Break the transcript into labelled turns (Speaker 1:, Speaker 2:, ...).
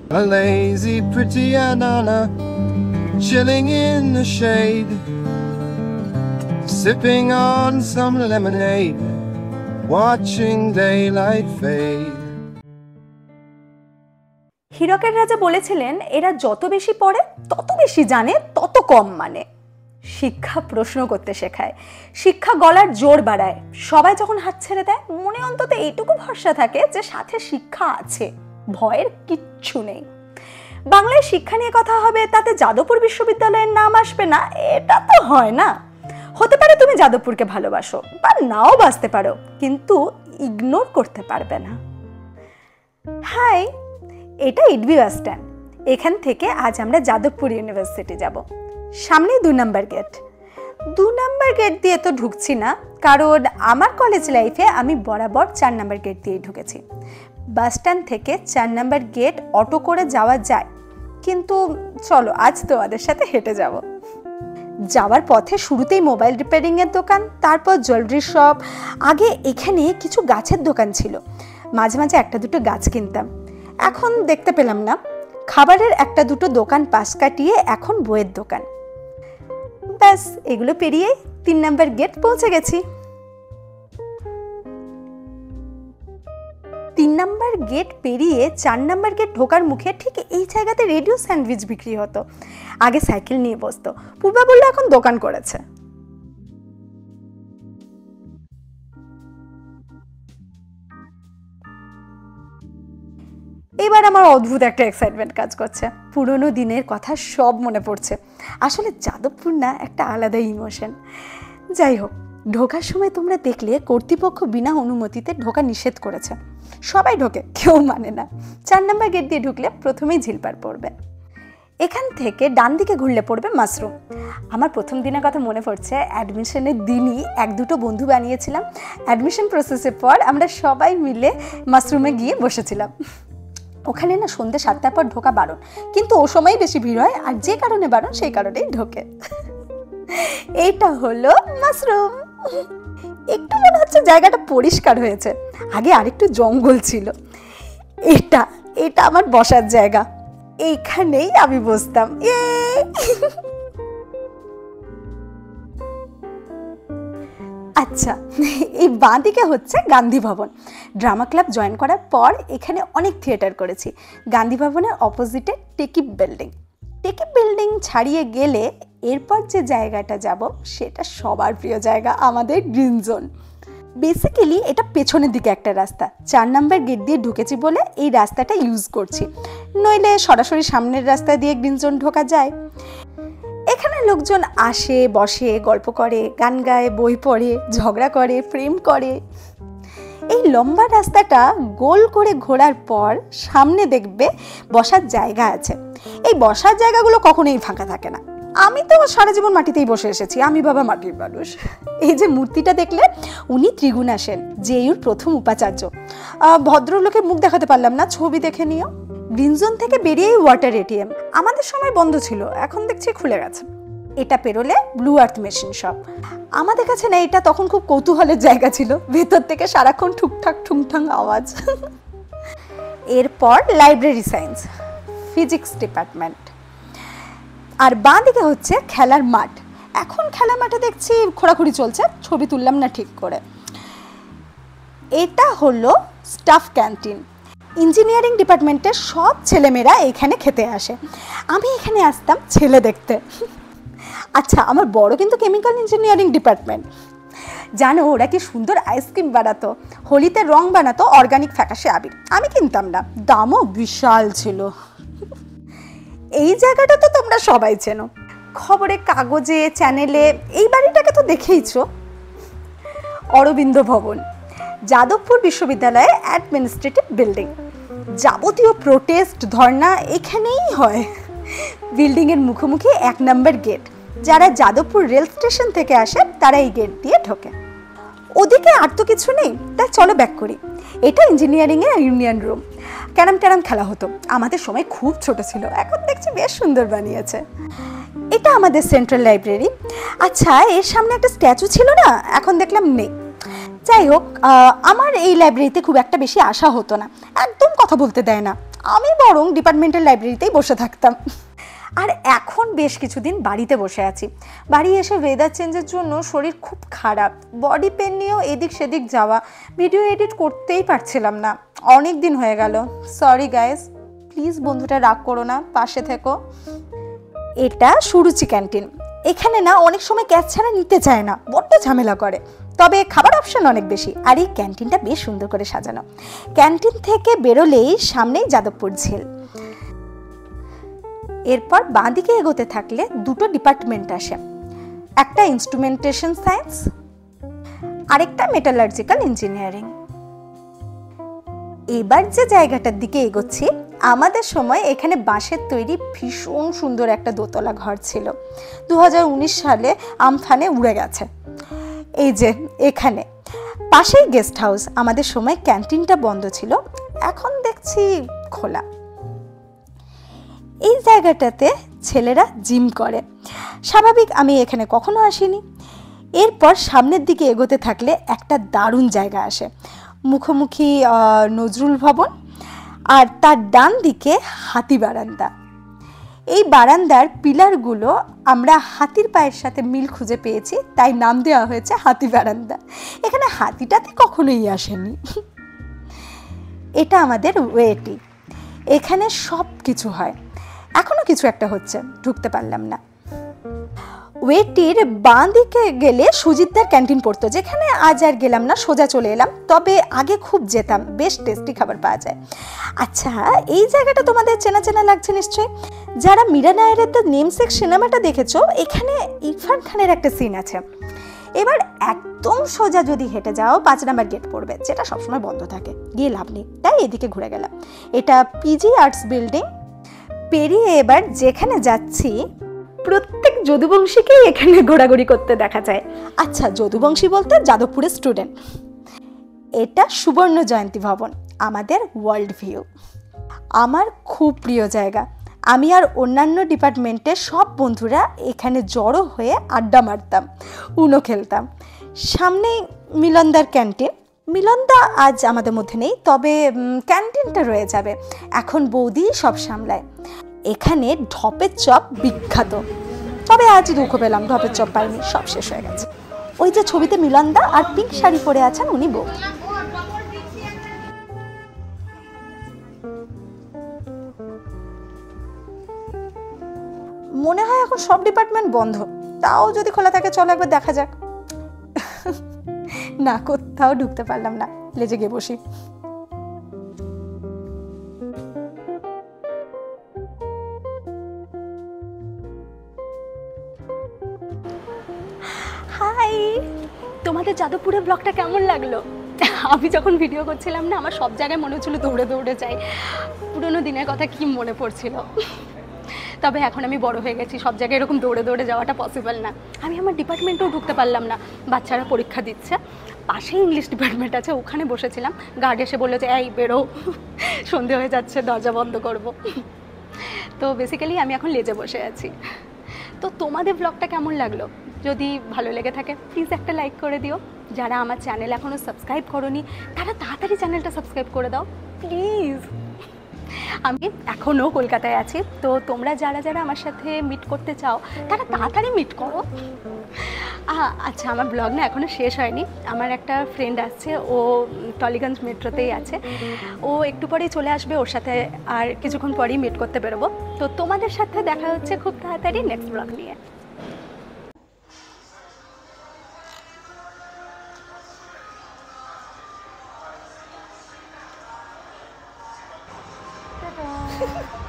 Speaker 1: A lazy pretty Anana, chilling in the shade, sipping on some lemonade, watching daylight fade.
Speaker 2: হীরকের রাজা বলেছিলেন, এরা যত বেশি পড়ে তত বেশি জানে, তত কম মানে। শিক্ষা প্রশ্ন করতে শেখায়, শিক্ষা গলার জোর বাড়ায়। সবাই যখন হাত ছেড়ে দেয়, মনে অন্তত এইটুকু ভরসা থাকে যে সাথে শিক্ষা আছে, ভয়ের কিচ্ছু নেই। বাংলায় শিক্ষা নিয়ে কথা হবে, তাতে যাদবপুর বিশ্ববিদ্যালয়ের নাম আসবে না, এটা তো হয় না। হতে পারে তুমি যাদবপুরকে ভালোবাসো বা নাও বাসতে পারো, কিন্তু ইগনোর করতে পারবে না। হাই, এটা ইডবি বাস স্ট্যান্ড। এখান থেকে আজ আমরা যাদবপুর ইউনিভার্সিটি যাব। সামনে 2 নম্বর গেট। 2 নম্বর গেট দিয়ে তো ঢুকছি না, কারণ আমার কলেজ লাইফে আমি বরাবর 4 নম্বর গেট দিয়ে ঢুকেছি। বাস স্ট্যান্ড থেকে 4 নম্বর গেট অটো করে যাওয়া যায়, কিন্তু চলো আজ তোমাদের সাথে হেঁটে যাব। যাওয়ার পথে শুরুতেই মোবাইল রিপেয়ারিং এর দোকান, তারপর জুয়েলারি শপ। আগে এখানে কিছু গাছের দোকান ছিল, মাঝে মাঝে একটা দুটো গাছ কিনতাম, এখন দেখতে পেলাম না। খাবারের একটা দুটো দোকান পাশ কাটিয়ে এখন বইয়ের দোকান। ব্যাস, এগুলো পেরিয়ে 3 নম্বর গেট পৌঁছে গেছি। 3 নম্বর গেট পেরিয়ে 4 নম্বর গেট ঢোকার মুখে ঠিক এই জায়গাতে রেডিও স্যান্ডউইচ বিক্রি হতো। আগে সাইকেল নিয়ে বসতো, পূর্বা বললো এখন দোকান করেছে। এবার আমার অদ্ভুত একটা এক্সাইটমেন্ট কাজ করছে, পুরনো দিনের কথা সব মনে পড়ছে। আসলে যাদবপুর না একটা আলাদা ইমোশন। যাই হোক, ঢোকার সময় তোমরা দেখলে কর্তৃপক্ষ বিনা অনুমতিতে ঢোকা নিষেধ করেছে। সবাই ঢোকে, কেউ মানে না। 4 নম্বর গেট দিয়ে ঢুকলে প্রথমেই ঝিলপাড় পড়বে। এখান থেকে ডান দিকে ঘুরলে পড়বে মাশরুম। আমার প্রথম দিনের কথা মনে পড়ছে, অ্যাডমিশনের দিনই 1-2 বন্ধু বানিয়েছিলাম। অ্যাডমিশন প্রসেসের পর আমরা সবাই মিলে মাশরুমে গিয়ে বসেছিলাম। ওখানে না সন্ধ্যে 7টার পর ঢোকা বারণ, কিন্তু ও সময়ই বেশি ভিড় হয়, আর যে কারণে বারণ সেই কারণেই ঢোকে। এইটা হলো মাশরুম। একটু মনে হচ্ছে জায়গাটা পরিষ্কার হয়েছে, আগে আরেকটু জঙ্গল ছিল। এটা এটা আমার বসার জায়গা, এইখানেই আমি বসতাম। আচ্ছা, এই বাঁ দিকে হচ্ছে গান্ধী ভবন। ড্রামা ক্লাব জয়েন করার পর এখানে অনেক থিয়েটার করেছি। গান্ধী ভবনের অপোজিটে টেকিপ বিল্ডিং। টেকিপ বিল্ডিং ছাড়িয়ে গেলে এরপর যে জায়গাটা যাব সেটা সবার প্রিয় জায়গা, আমাদের গ্রিন জোন। বেসিক্যালি এটা পেছনের দিকে একটা রাস্তা। 4 নম্বর গেট দিয়ে ঢুকেছি বলে এই রাস্তাটা ইউজ করছি, নইলে সরাসরি সামনের রাস্তা দিয়ে গ্রিন জোন ঢোকা যায়। এখানে লোকজন আসে, বসে, গল্প করে, গান গায়, বই পড়ে, ঝগড়া করে, প্রেম করে। এই লম্বা রাস্তাটা গোল করে ঘোরার পর সামনে দেখবে বসার জায়গা আছে। এই বসার জায়গাগুলো কখনোই ফাঁকা থাকে না। আমি তো সারা জীবন মাটিতেই বসে এসেছি, আমি বাবা মাটির মানুষ। এই যে মূর্তিটা দেখলে, উনি ত্রিগুণা সেন, জেইউর প্রথম উপাচার্য। ভদ্রলোকের মুখ দেখাতে পারলাম না, ছবি দেখে নিও। গ্রিন জোন থেকে বেরিয়েই ওয়াটার এটিএম। আমাদের সময় বন্ধ ছিল, এখন দেখছি খুলে গেছে। এটা পেরোলে ব্লু আর্থ মেশিন শপ। আমাদের কাছে না এটা তখন খুব কৌতূহলের জায়গা ছিল, ভেতর থেকে সারাক্ষণ ঠুকঠাক ঠুংঠাং আওয়াজ। এরপর লাইব্রেরি সায়েন্স, ফিজিক্স ডিপার্টমেন্ট। আর বাঁ দিকে হচ্ছে খেলার মাঠ। এখন খেলা মাঠে দেখছি খোঁড়াখুড়ি চলছে, ছবি তুললাম না ঠিক করে। এটা হলো স্টাফ ক্যান্টিন। ইঞ্জিনিয়ারিং ডিপার্টমেন্টের সব ছেলেমেয়েরা এখানে খেতে আসে। আমি এখানে আসতাম ছেলে দেখতে। আচ্ছা, আমার বড় কিন্তু কেমিক্যাল ইঞ্জিনিয়ারিং ডিপার্টমেন্ট। জানো ওরা কি সুন্দর আইসক্রিম বানাতো, হোলিতে রং বানাতো অর্গানিক ফ্যাকাশে আবির। আমি কিনতাম না, দামও বিশাল ছিল। এই জায়গাটা তো তোমরা সবাই চেনো, খবরে কাগজে, চ্যানেলে। এই বাড়িটাকে তো দেখেইছো, অরবিন্দ ভবন, যাদবপুর বিশ্ববিদ্যালয়ে অ্যাডমিনিস্ট্রেটিভ বিল্ডিং। যাবতীয় প্রোটেস্ট, ধর্না এখানেই হয়। বিল্ডিংয়ের মুখোমুখি 1 নম্বর গেট। যারা যাদবপুর রেল স্টেশন থেকে আসে তারা এই গেট দিয়ে ঢোকে। ওদিকে আর তো কিছু নেই, তাই চলো ব্যাক করি। এটা ইঞ্জিনিয়ারিংয়ের ইউনিয়ন রুম। ক্যারাম ট্যারাম খেলা হতো, আমাদের সময় খুব ছোট ছিল, এখন দেখছি বেশ সুন্দর বানিয়েছে। এটা আমাদের সেন্ট্রাল লাইব্রেরি। আচ্ছা, এর সামনে একটা স্ট্যাচু ছিল না, এখন দেখলাম নেই। যাই হোক, আমার এই লাইব্রেরিতে খুব একটা বেশি আসা হতো না, একদম কথা বলতে দেয় না। আমি বরং ডিপার্টমেন্টাল লাইব্রেরিতেই বসে থাকতাম। আর এখন বেশ কিছুদিন বাড়িতে বসে আছি। বাড়ি এসে ওয়েদার চেঞ্জের জন্য শরীর খুব খারাপ, বডি পেন নিয়েও এদিক সেদিক যাওয়া, ভিডিও এডিট করতেই পারছিলাম না, অনেক দিন হয়ে গেল। সরি গাইস, প্লিজ বন্ধুটা রাগ করো না, পাশে থেকো। এটা সুরুচি ক্যান্টিন। এখানে না অনেক সময় ক্যাশ ছাড়া নিতে চায় না, বড্ড ঝামেলা করে, তবে খাবার অপশন অনেক বেশি। আর এই ক্যান্টিনটা বেশ সুন্দর করে সাজানো। ক্যান্টিন থেকে বেরোলেই সামনেই যাদবপুর ঝিল। এরপর বাঁদিকে এগোতে থাকলে দুটো ডিপার্টমেন্ট আসে, একটা ইনস্ট্রুমেন্টেশন সায়েন্স, আরেকটা মেটালার্জিক্যাল ইঞ্জিনিয়ারিং। এবার যে জায়গাটার দিকে এগোচ্ছি, আমাদের সময় এখানে বাঁশের তৈরি ভীষণ সুন্দর একটা দোতলা ঘর ছিল, 2019 সালে আমফানে উড়ে গেছে। এই যে এখানে পাশেই গেস্ট হাউস। আমাদের সময় ক্যান্টিনটা বন্ধ ছিল, এখন দেখছি খোলা। এই জায়গাটাতে ছেলেরা জিম করে, স্বাভাবিক আমি এখানে কখনো আসিনি। এরপর সামনের দিকে এগোতে থাকলে একটা দারুণ জায়গা আসে, মুখোমুখি নজরুল ভবন, আর তার ডান দিকে হাতি বারান্দা। এই বারান্দার পিলারগুলো আমরা হাতির পায়ের সাথে মিল খুঁজে পেয়েছি, তাই নাম দেওয়া হয়েছে হাতি বারান্দা। এখানে হাতিটাতে কখনোই আসেনি। এটা আমাদের ওয়েটি, এখানে সব কিছু হয়। এখনো কিছু একটা হচ্ছে, ঢুকতে পারলাম না। ওয়েটির বাঁ দিকে গেলে সুজিতদার ক্যান্টিন পড়তো, যেখানে আজ আর গেলাম না, সোজা চলে এলাম। তবে আগে খুব যেতাম, বেশ টেস্টি খাবার পাওয়া যায়। আচ্ছা, এই জায়গাটা তোমাদের চেনা চেনা লাগছে নিশ্চয়ই। যারা মীরা নায়ারের দ্য নেমসেক সিনেমাটা দেখেছো, এখানে ইরফান খানের একটা সিন আছে। এবার একদম সোজা যদি হেঁটে যাও 5 নাম্বার গেট পড়বে, যেটা সবসময় বন্ধ থাকে, গিয়ে লাভ নেই, তাই এদিকে ঘুরে গেলাম। এটা পিজি আর্টস বিল্ডিং। পেরিয়ে এবার যেখানে যাচ্ছি, প্রত্যেক যদুবংশীকেই এখানে ঘোরাঘুরি করতে দেখা যায়। আচ্ছা, যদুবংশী বলতে যাদবপুরের স্টুডেন্ট। এটা সুবর্ণ জয়ন্তী ভবন, আমাদের ওয়ার্ল্ড ভিউ। আমার খুব প্রিয় জায়গা। আমি আর অন্যান্য ডিপার্টমেন্টের সব বন্ধুরা এখানে জড়ো হয়ে আড্ডা মারতাম, উনো খেলতাম। সামনেই মিলনদার ক্যান্টিন। মিলনদা আজ আমাদের মধ্যে নেই, তবে ক্যান্টিনটা রয়ে যাবে, এখন বৌদি সব সামলায়। এখানে ঢপের চপ বিখ্যাত, তবে আজ দুঃখ পেলাম, ঢপের চপ পাইনি, সব শেষ হয়ে গেছে। ওই যে ছবিতে মিলনদা আর পিঙ্ক শাড়ি পরে আছেন, উনি বৌদি। মনে হয় এখন সব ডিপার্টমেন্ট বন্ধ, তাও যদি খোলা থাকে চলো একবার দেখা যাক। না, কোথাও ঢুকতে পারলাম না, লেজে গিয়ে বসি। হাই, তোমাদের যাদবপুরের ব্লগটা কেমন লাগলো? আমি যখন ভিডিও করছিলাম না, আমার সব জায়গায় মনে হচ্ছিল দৌড়ে দৌড়ে যাই, পুরোনো দিনের কথা কি মনে পড়ছিল। তবে এখন আমি বড় হয়ে গেছি, সব জায়গায় এরকম দৌড়ে দৌড়ে যাওয়াটা পসিবল না। আমি আমার ডিপার্টমেন্টেও ঢুকতে পারলাম না, বাচ্চারা পরীক্ষা দিচ্ছে, পাশেই ইংলিশ ডিপার্টমেন্ট আছে, ওখানে বসেছিলাম। গার্ড এসে বললো যে এই বেরো, সন্ধে হয়ে যাচ্ছে, দরজা বন্ধ করব। তো বেসিক্যালি আমি এখন লেজে বসে আছি। তো তোমাদের ব্লগটা কেমন লাগলো? যদি ভালো লেগে থাকে প্লিজ একটা লাইক করে দিও। যারা আমার চ্যানেল এখনও সাবস্ক্রাইব করোনি, তারা তাড়াতাড়ি চ্যানেলটা সাবস্ক্রাইব করে দাও প্লিজ। আমি এখনও কলকাতায় আছি, তো তোমরা যারা যারা আমার সাথে মিট করতে চাও তারা তাড়াতাড়ি মিট করো। আচ্ছা, আমার ব্লগ না এখনও শেষ হয়নি। আমার একটা ফ্রেন্ড আসছে, ও টলিগঞ্জ মেট্রোতেই আছে, ও একটু পরেই চলে আসবে, ওর সাথে আর কিছুক্ষণ পরেই মিট করতে বেরোবো। তো তোমাদের সাথে দেখা হচ্ছে খুব তাড়াতাড়ি নেক্সট ব্লগ নিয়ে। Ta-da!